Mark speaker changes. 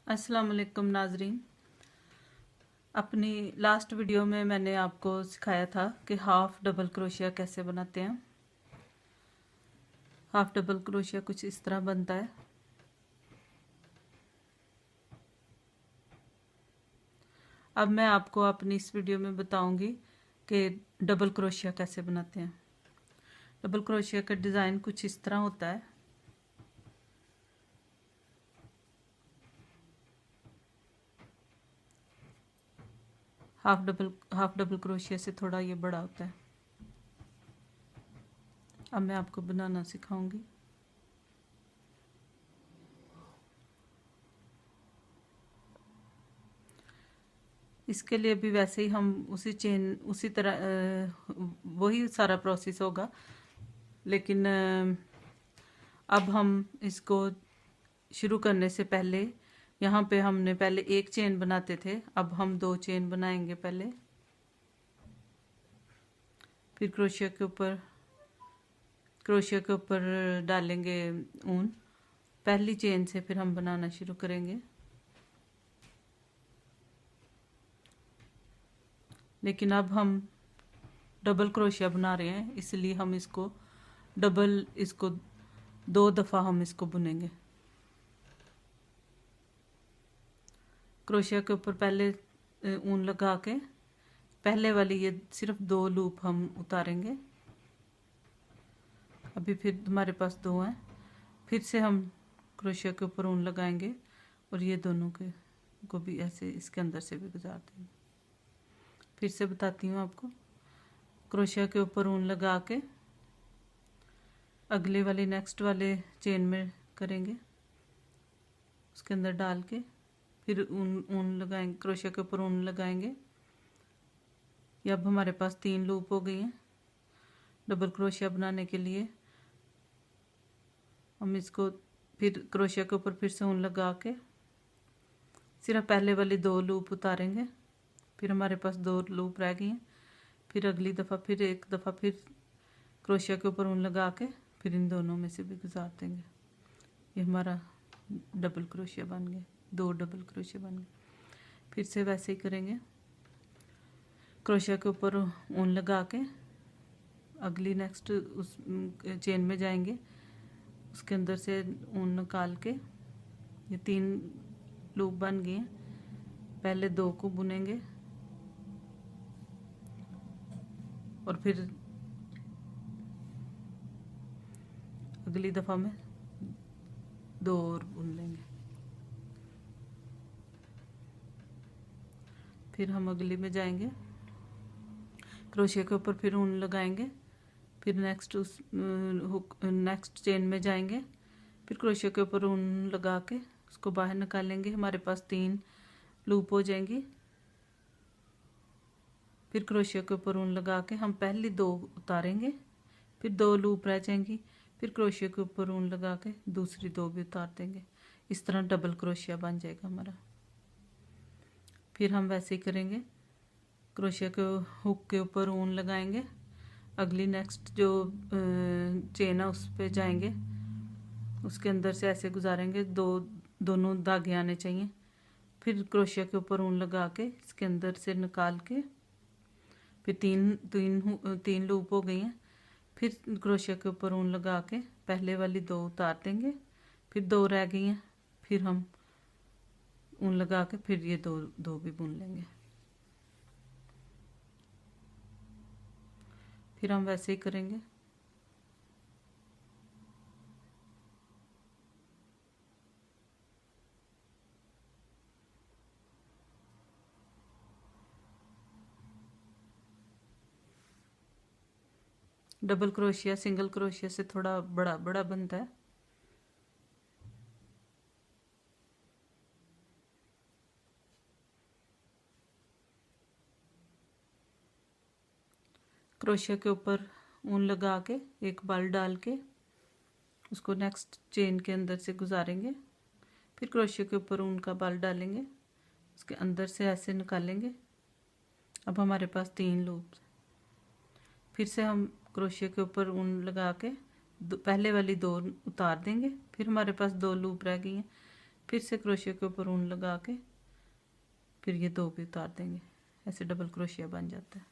Speaker 1: अस्सलाम वालेकुम नाजरीन। अपनी लास्ट वीडियो में मैंने आपको सिखाया था कि हाफ डबल क्रोशिया कैसे बनाते हैं। हाफ डबल क्रोशिया कुछ इस तरह बनता है। अब मैं आपको अपनी इस वीडियो में बताऊंगी कि डबल क्रोशिया कैसे बनाते हैं। डबल क्रोशिया का डिज़ाइन कुछ इस तरह होता है। हाफ डबल क्रोशिया से थोड़ा ये बड़ा होता है। अब मैं आपको बनाना सिखाऊंगी। इसके लिए भी वैसे ही हम उसी तरह वही सारा प्रोसेस होगा, लेकिन अब हम इसको शुरू करने से पहले यहाँ पे हमने पहले एक चेन बनाते थे, अब हम 2 चेन बनाएंगे पहले। फिर क्रोशिया के ऊपर डालेंगे ऊन। पहली चेन से फिर हम बनाना शुरू करेंगे। लेकिन अब हम डबल क्रोशिया बना रहे हैं, इसलिए हम इसको 2 दफ़ा हम इसको बुनेंगे। क्रोशिया के ऊपर पहले ऊन लगा के पहले वाली ये सिर्फ 2 लूप हम उतारेंगे। अभी फिर हमारे पास 2 हैं। फिर से हम क्रोशिया के ऊपर ऊन लगाएंगे और ये दोनों को भी ऐसे इसके अंदर से भी गुजार देंगे। फिर से बताती हूँ आपको। क्रोशिया के ऊपर ऊन लगा के अगले वाले नेक्स्ट वाले चेन में करेंगे, उसके अंदर डाल के फिर ऊन लगाएंगे, क्रोशिया के ऊपर ऊन लगाएंगे। ये अब हमारे पास 3 लूप हो गई हैं। डबल क्रोशिया बनाने के लिए हम इसको फिर क्रोशिया के ऊपर फिर से ऊन लगा के सिर्फ पहले वाली 2 लूप उतारेंगे। फिर हमारे पास 2 लूप रह गई हैं। फिर अगली दफ़ा फिर एक दफ़ा फिर क्रोशिया के ऊपर ऊन लगा के फिर इन दोनों में से भी गुजार देंगे। ये हमारा डबल क्रोशिया बन गया, 2 डबल क्रोशिया बन गए। फिर से वैसे ही करेंगे। क्रोशिया के ऊपर ऊन लगा के अगली नेक्स्ट उस चेन में जाएंगे, उसके अंदर से ऊन निकाल के ये 3 लूप बन गए हैं। पहले 2 को बुनेंगे और फिर अगली दफ़ा में 2 और बुन लेंगे। फिर हम अगली में जाएंगे, क्रोशिया के ऊपर फिर ऊन लगाएंगे। फिर नेक्स्ट चेन में जाएंगे, फिर क्रोशिया के ऊपर ऊन लगा के उसको बाहर निकालेंगे। हमारे पास 3 लूप हो जाएंगी। फिर क्रोशिया के ऊपर ऊन लगा के हम पहली 2 उतारेंगे, फिर 2 लूप रह जाएंगी। फिर क्रोशिया के ऊपर ऊन लगा के दूसरी 2 भी उतार देंगे। इस तरह डबल क्रोशिया बन जाएगा हमारा। फिर हम वैसे ही करेंगे। क्रोशिया के हुक के ऊपर ऊन लगाएंगे, अगली नेक्स्ट जो चेन है उस पे जाएंगे, उसके अंदर से ऐसे गुजारेंगे। दोनों धागे आने चाहिए। फिर क्रोशिया के ऊपर ऊन लगा के इसके अंदर से निकाल के फिर तीन लूप हो गई हैं। फिर क्रोशिया के ऊपर ऊन लगा के पहले वाली 2 उतार देंगे। फिर 2 रह गई हैं, फिर हम ऊन लगा के फिर ये दो भी बुन लेंगे। फिर हम वैसे ही करेंगे। डबल क्रोशिया सिंगल क्रोशिया से थोड़ा बड़ा बड़ा बनता है। क्रोशिया के ऊपर ऊन लगा के एक बल डाल के उसको नेक्स्ट चेन के अंदर से गुजारेंगे। फिर क्रोशिया के ऊपर ऊन का बल डालेंगे, उसके अंदर से ऐसे निकालेंगे। अब हमारे पास 3 लूप। फिर से हम क्रोशिया के ऊपर ऊन लगा के पहले वाली 2 उतार देंगे। फिर हमारे पास 2 लूप रह गई हैं। फिर से क्रोशिया के ऊपर ऊन लगा के फिर ये 2 भी उतार देंगे। ऐसे डबल क्रोशिया बन जाता है।